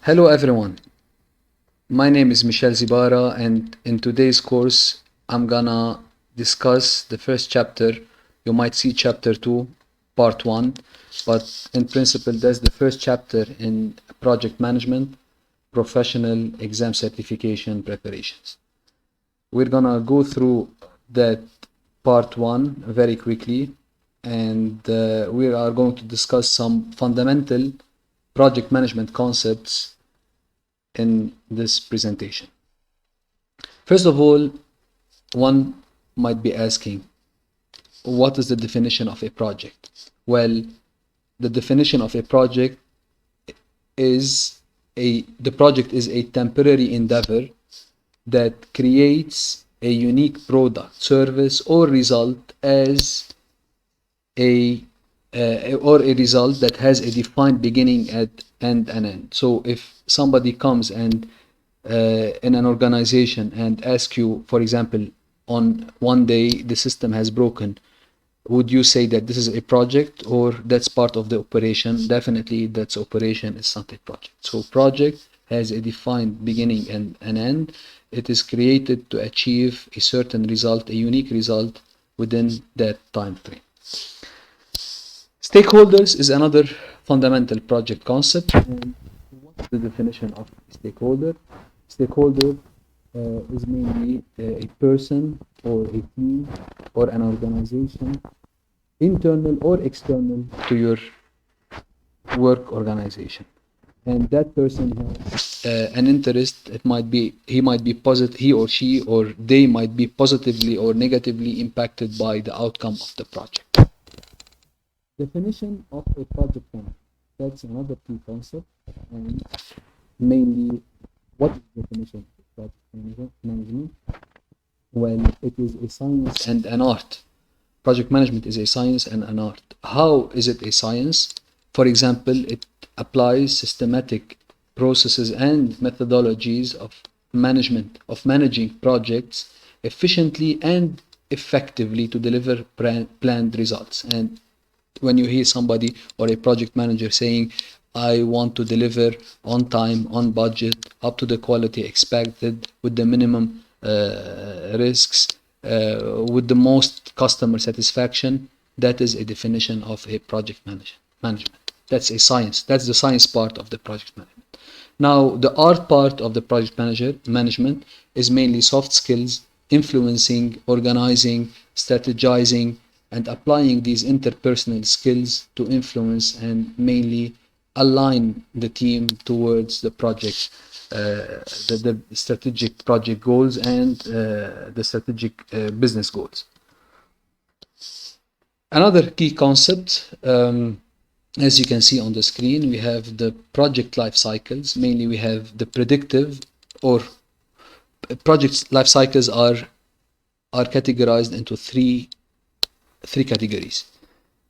Hello everyone, my name is Michel Zibara, and in today's course I'm gonna discuss the first chapter. You might see chapter 2, part 1, but in principle that's the first chapter in project management, professional exam certification preparations. We're gonna go through that part 1 very quickly, and we are going to discuss some fundamental project management concepts in this presentation. First of all, one might be asking, what is the definition of a project? Well, the definition of a project is the project is a temporary endeavor that creates a unique product, service, or result as a or a result that has a defined beginning and an end. So if somebody comes and in an organization and ask you, for example, on one day the system has broken, would you say that this is a project or that's part of the operation? Definitely that's operation, it's not a project. So project has a defined beginning and an end. It is created to achieve a certain result, a unique result within that time frame. Stakeholders is another fundamental project concept. And what's the definition of stakeholder? Stakeholder is mainly a person or a team or an organization, internal or external to your work organization. And that person has an interest. It might be he might be positive, he or she or they might be positively or negatively impacted by the outcome of the project. Definition of a project manager. That's another key concept, and mainly what is the definition of project management? Well, it is a science and an art. Project management is a science and an art. How is it a science? For example, it applies systematic processes and methodologies of managing projects efficiently and effectively to deliver planned results. And when you hear somebody or a project manager saying, I want to deliver on time, on budget, up to the quality expected, with the minimum risks, with the most customer satisfaction, that is a definition of a project management. That's a science. That's the science part of the project management. Now, the art part of the project management is mainly soft skills, influencing, organizing, strategizing, and applying these interpersonal skills to influence and mainly align the team towards the project, the strategic project goals and the strategic business goals. Another key concept, as you can see on the screen, we have the project life cycles. Mainly we have the predictive, or project life cycles are categorized into three categories.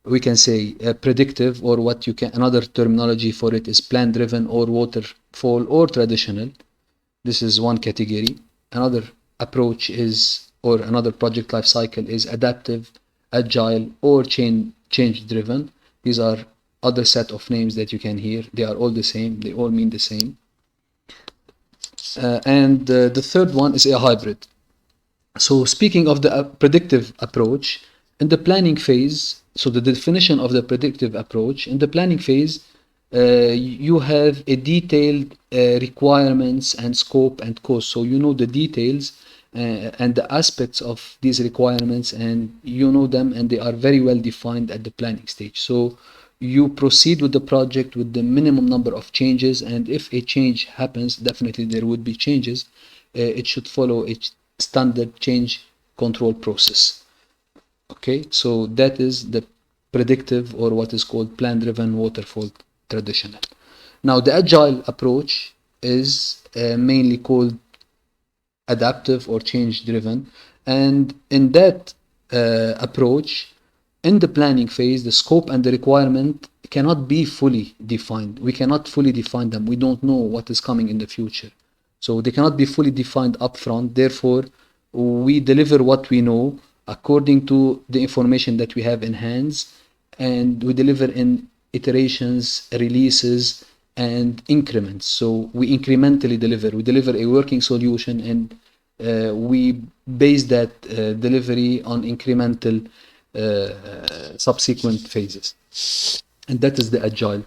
We can say predictive, or what you can, another terminology for it is plan driven or waterfall or traditional. This is one category. Another approach is, or another project life cycle is adaptive, agile, or change driven. These are other set of names that you can hear. They are all the same. They all mean the same. And the third one is a hybrid. So speaking of the predictive approach, in the planning phase, so the definition of the predictive approach, in the planning phase, you have a detailed requirements and scope and cost. So you know the details and the aspects of these requirements, and you know them, and they are very well defined at the planning stage. So you proceed with the project with the minimum number of changes, and if a change happens, definitely there would be changes. It should follow a standard change control process. Okay, so that is the predictive, or what is called plan-driven waterfall traditional. Now the agile approach is mainly called adaptive or change-driven, and in that approach, in the planning phase, the scope and the requirement cannot be fully defined. We cannot fully define them. We don't know what is coming in the future. So they cannot be fully defined upfront. Therefore, we deliver what we know according to the information that we have in hands, and we deliver in iterations, releases, and increments. So we incrementally deliver. We deliver a working solution, and we base that delivery on incremental subsequent phases. And that is the agile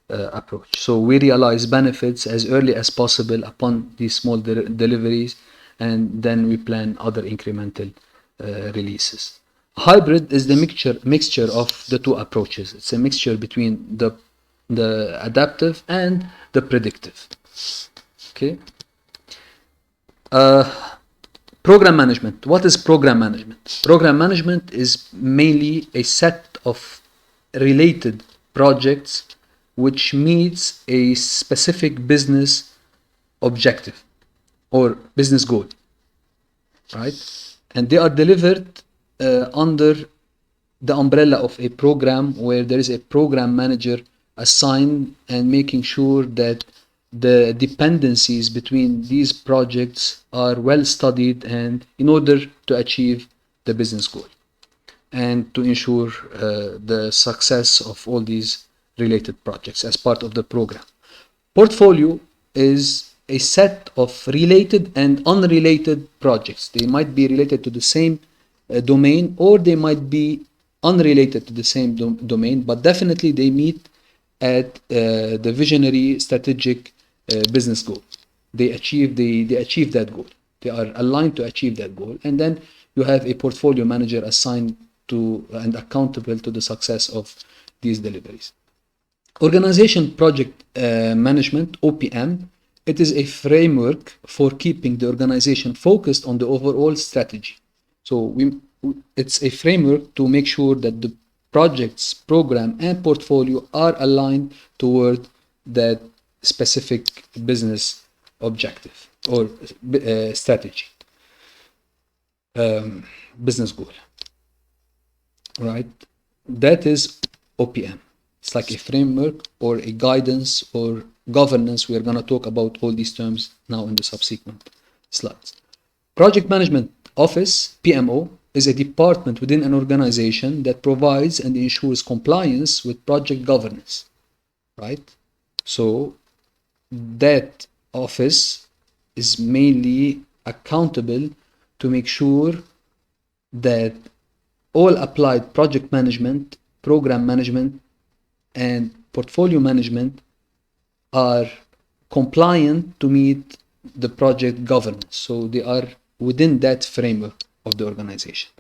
approach. So we realize benefits as early as possible upon these small deliveries, and then we plan other incremental releases. Hybrid is the mixture of the two approaches. It's a mixture between the adaptive and the predictive. Okay. Program management. What is program management? Program management is mainly a set of related projects which meets a specific business objective or business goal, right? And they are delivered under the umbrella of a program where there is a program manager assigned and making sure that the dependencies between these projects are well studied and in order to achieve the business goal and to ensure the success of all these related projects as part of the program. Portfolio is a set of related and unrelated projects. They might be related to the same domain, or they might be unrelated to the same domain, but definitely they meet at the visionary strategic business goal. They achieve that goal. They are aligned to achieve that goal, and then you have a portfolio manager assigned to and accountable to the success of these deliveries. Organization project management, OPM, it is a framework for keeping the organization focused on the overall strategy. So it's a framework to make sure that the projects, program, and portfolio are aligned toward that specific business objective or strategy, business goal. Right? That is OPM. It's like a framework or a guidance or governance. We are going to talk about all these terms now in the subsequent slides. Project Management Office, PMO, is a department within an organization that provides and ensures compliance with project governance. Right? So that office is mainly accountable to make sure that all applied project management, program management, and portfolio management are compliant to meet the project governance. So they are within that framework of the organization.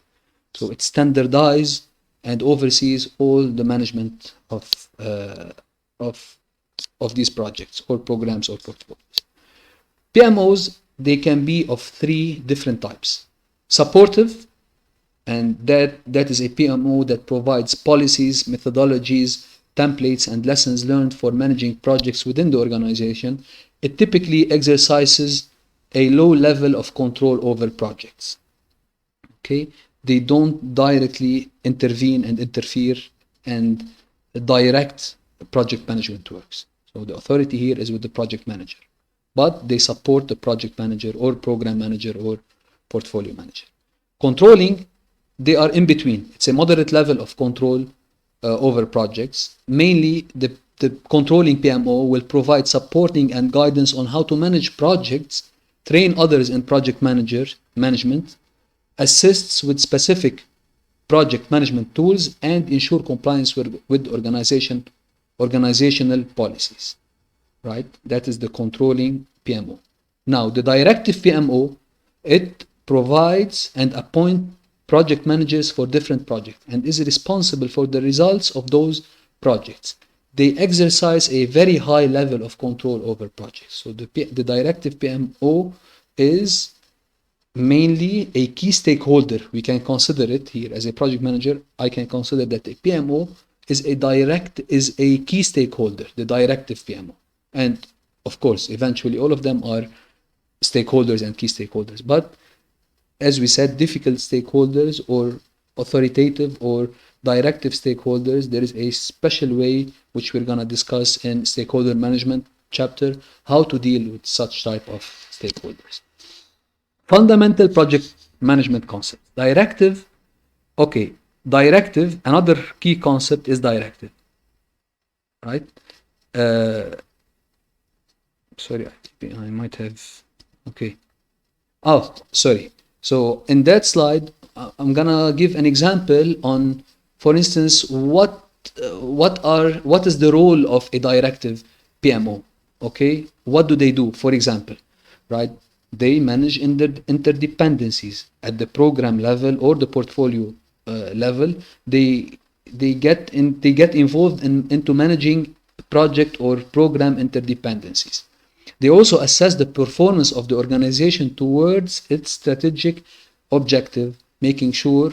So it standardizes and oversees all the management of these projects or programs or portfolios. PMOs, they can be of three different types. Supportive, and that is a PMO that provides policies, methodologies, templates, and lessons learned for managing projects within the organization. It typically exercises a low level of control over projects. Okay, they don't directly intervene and interfere and direct project management works. So the authority here is with the project manager, but they support the project manager or program manager or portfolio manager. Controlling, they are in between. It's a moderate level of control over projects. Mainly, the controlling PMO will provide supporting and guidance on how to manage projects, train others in project management, assists with specific project management tools, and ensure compliance with organizational policies. Right? That is the controlling PMO. Now, the directive PMO, it provides and appoints project managers for different projects and is responsible for the results of those projects. They exercise a very high level of control over projects. So the directive PMO is mainly a key stakeholder. We can consider it here as a project manager. I can consider that a PMO is a key stakeholder, the directive PMO. And of course, eventually all of them are stakeholders and key stakeholders. But as we said, difficult stakeholders or authoritative or directive stakeholders, there is a special way which we're going to discuss in stakeholder management chapter, how to deal with such type of stakeholders. Fundamental project management concept. Directive, another key concept is directive, right? sorry, I might have, okay. Oh, sorry. So in that slide, I'm gonna give an example on, for instance, what is the role of a directive PMO? Okay, what do they do? For example, right? They manage interdependencies at the program level or the portfolio level. They get involved into managing project or program interdependencies. They also assess the performance of the organization towards its strategic objective, making sure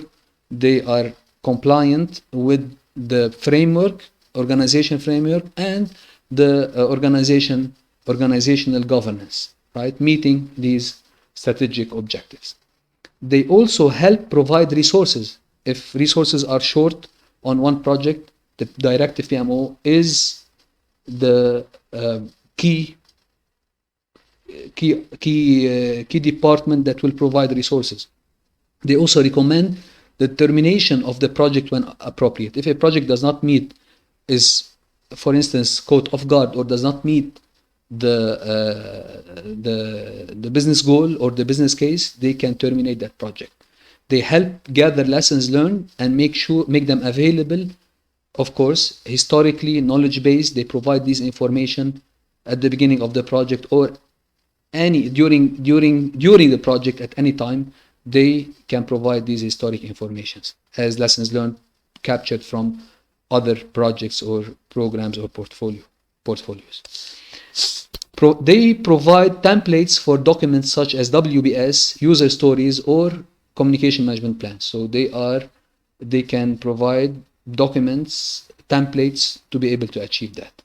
they are compliant with the framework, organization framework, and the organizational governance, right? Meeting these strategic objectives. They also help provide resources. If resources are short on one project, the directive PMO is the key key department that will provide resources. They also recommend the termination of the project when appropriate. If a project does not meet, is, for instance, caught off guard or does not meet the business goal or the business case, they can terminate that project. They help gather lessons learned and make them available. Of course, historically knowledge based, they provide this information at the beginning of the project or during the project at any time. They can provide these historic informations as lessons learned captured from other projects or programs or portfolios. They provide templates for documents such as WBS, user stories, or communication management plans. So they can provide documents, templates to be able to achieve that.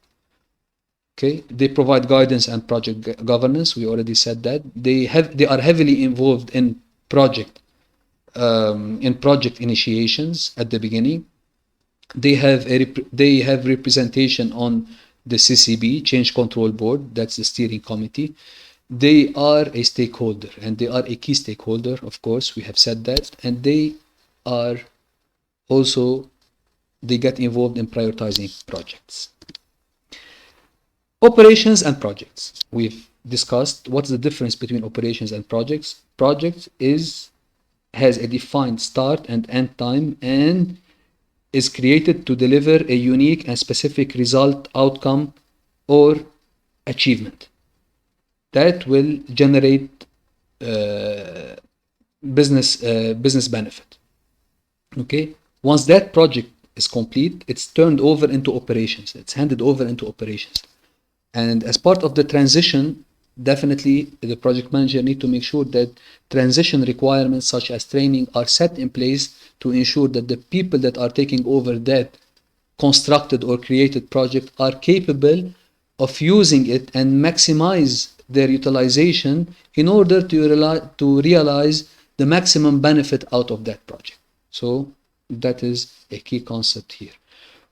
Okay, they provide guidance and project governance. We already said that. They are heavily involved in project initiations at the beginning. They have representation on the CCB, Change Control Board. That's the steering committee. They are a stakeholder, and they are a key stakeholder. Of course, we have said that, and they get involved in prioritizing projects. Operations and projects. We've discussed what's the difference between operations and projects. Project has a defined start and end time and is created to deliver a unique and specific result, outcome, or achievement that will generate business benefit. Okay. Once that project is complete, it's turned over into operations. It's handed over into operations. And as part of the transition, definitely the project manager need to make sure that transition requirements such as training are set in place to ensure that the people that are taking over that constructed or created project are capable of using it and maximize their utilization in order to realize the maximum benefit out of that project. So that is a key concept here.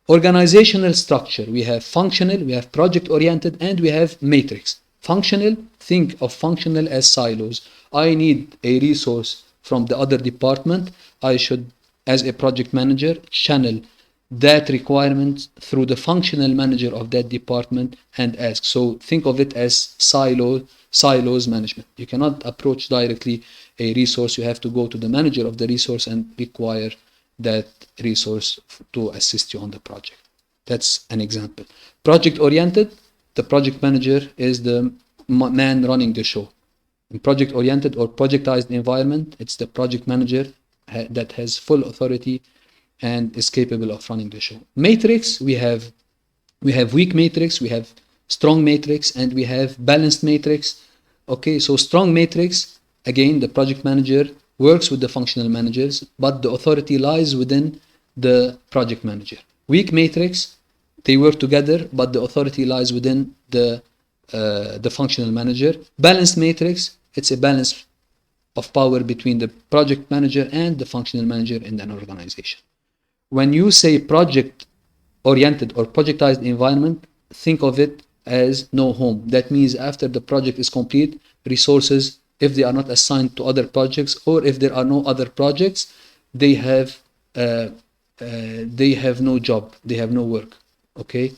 Organizational structure. We have functional, we have project-oriented, and we have matrix. Functional, think of functional as silos. I need a resource from the other department. I should, as a project manager, channel that requirement through the functional manager of that department and ask. So think of it as silos management. You cannot approach directly a resource. You have to go to the manager of the resource and require that resource to assist you on the project. That's an example. Project-oriented, the project manager is the man running the show. In project-oriented or projectized environment, it's the project manager that has full authority and is capable of running the show. Matrix, we have weak matrix, we have strong matrix, and we have balanced matrix. Okay, so strong matrix, again, the project manager works with the functional managers, but the authority lies within the project manager. Weak matrix, they work together, but the authority lies within the functional manager. Balanced matrix, it's a balance of power between the project manager and the functional manager in an organization. When you say project-oriented or projectized environment, think of it as no home. That means after the project is complete, resources, if they are not assigned to other projects or if there are no other projects, they have no job, they have no work. Okay,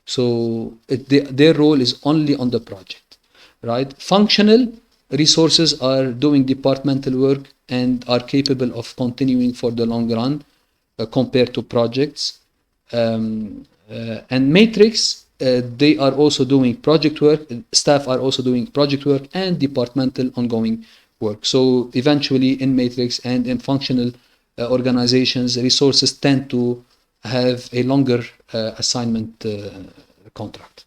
so their role is only on the project. right? Functional resources are doing departmental work and are capable of continuing for the long run compared to projects. And matrix, they are also doing project work, staff are also doing project work and departmental ongoing work. So eventually in matrix and in functional organizations, resources tend to have a longer assignment contract.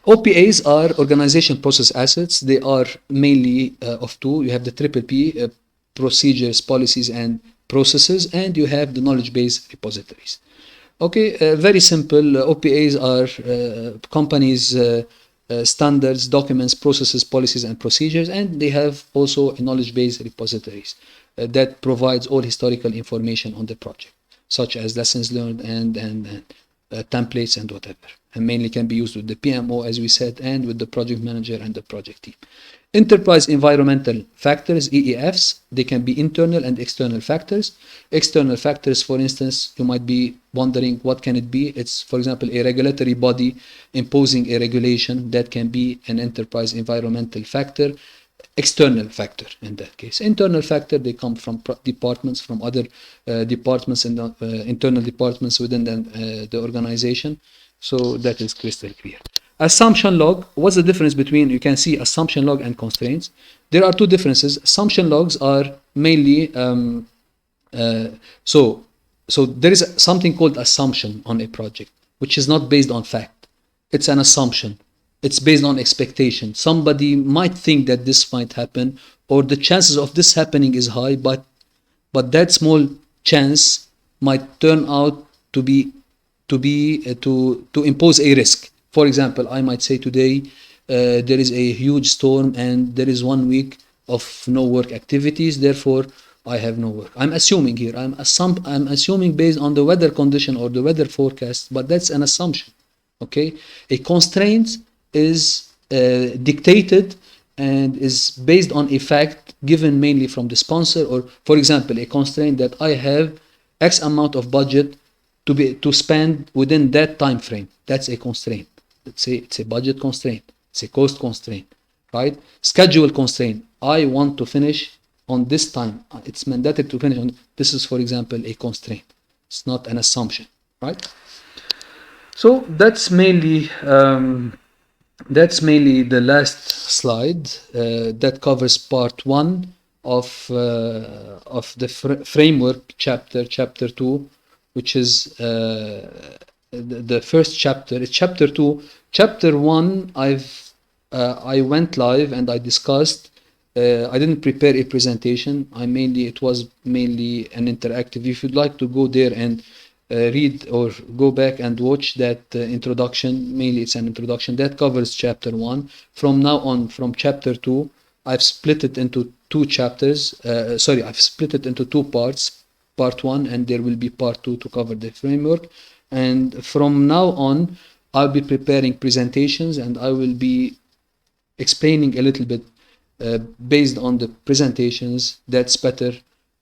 OPAs are organization process assets. They are mainly of two. You have the triple P, procedures, policies, and processes, and you have the knowledge base repositories. Okay, very simple. OPAs are companies' standards, documents, processes, policies, and procedures, and they have also a knowledge base repositories that provides all historical information on the project, such as lessons learned and templates and whatever, and mainly can be used with the PMO, as we said, and with the project manager and the project team. Enterprise environmental factors, EEFs, they can be internal and external factors. External factors, for instance, you might be wondering what can it be. It's, for example, a regulatory body imposing a regulation. That can be an enterprise environmental factor. External factor in that case. Internal factor, they come from departments, from other departments and internal departments within the organization. So that is crystal clear. Assumption log, what's the difference between, you can see assumption log and constraints. There are two differences. Assumption logs are mainly, so there is something called assumption on a project, which is not based on fact. It's an assumption. It's based on expectation. Somebody might think that this might happen, or the chances of this happening is high, but that small chance might turn out to impose a risk. For example, I might say today there is a huge storm and there is 1 week of no work activities, therefore I have no work. I'm assuming here, I'm assuming based on the weather condition or the weather forecast, but that's an assumption. Okay, a constraint is dictated and is based on a fact given mainly from the sponsor, or for example, a constraint that I have X amount of budget to spend within that time frame. That's a constraint. It's a budget constraint. It's a cost constraint, right? Schedule constraint. I want to finish on this time. It's mandated to finish on. This is, for example, a constraint. It's not an assumption, right? So that's mainly the last slide that covers part 1 of the framework chapter 2, which is the first chapter. It's chapter 2. Chapter 1, I went live and I discussed. I didn't prepare a presentation. It was mainly an interactive. If you'd like to go there and read or go back and watch that introduction, mainly it's an introduction that covers chapter 1. From now on, from chapter 2, I've split it into two chapters. I've split it into two parts. Part 1, and there will be part 2 to cover the framework. And from now on, I'll be preparing presentations and I will be explaining a little bit based on the presentations. That's better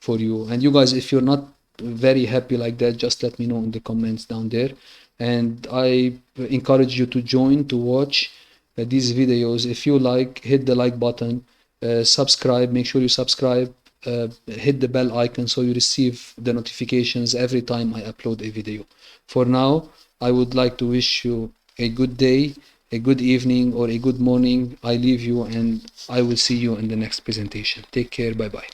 for you. And you guys, if you're not very happy like that, just let me know in the comments down there. And I encourage you to join, to watch these videos. If you like, hit the like button, subscribe, make sure you subscribe, hit the bell icon so you receive the notifications every time I upload a video. For now, I would like to wish you a good day, a good evening, or a good morning. I leave you and I will see you in the next presentation. Take care. Bye-bye.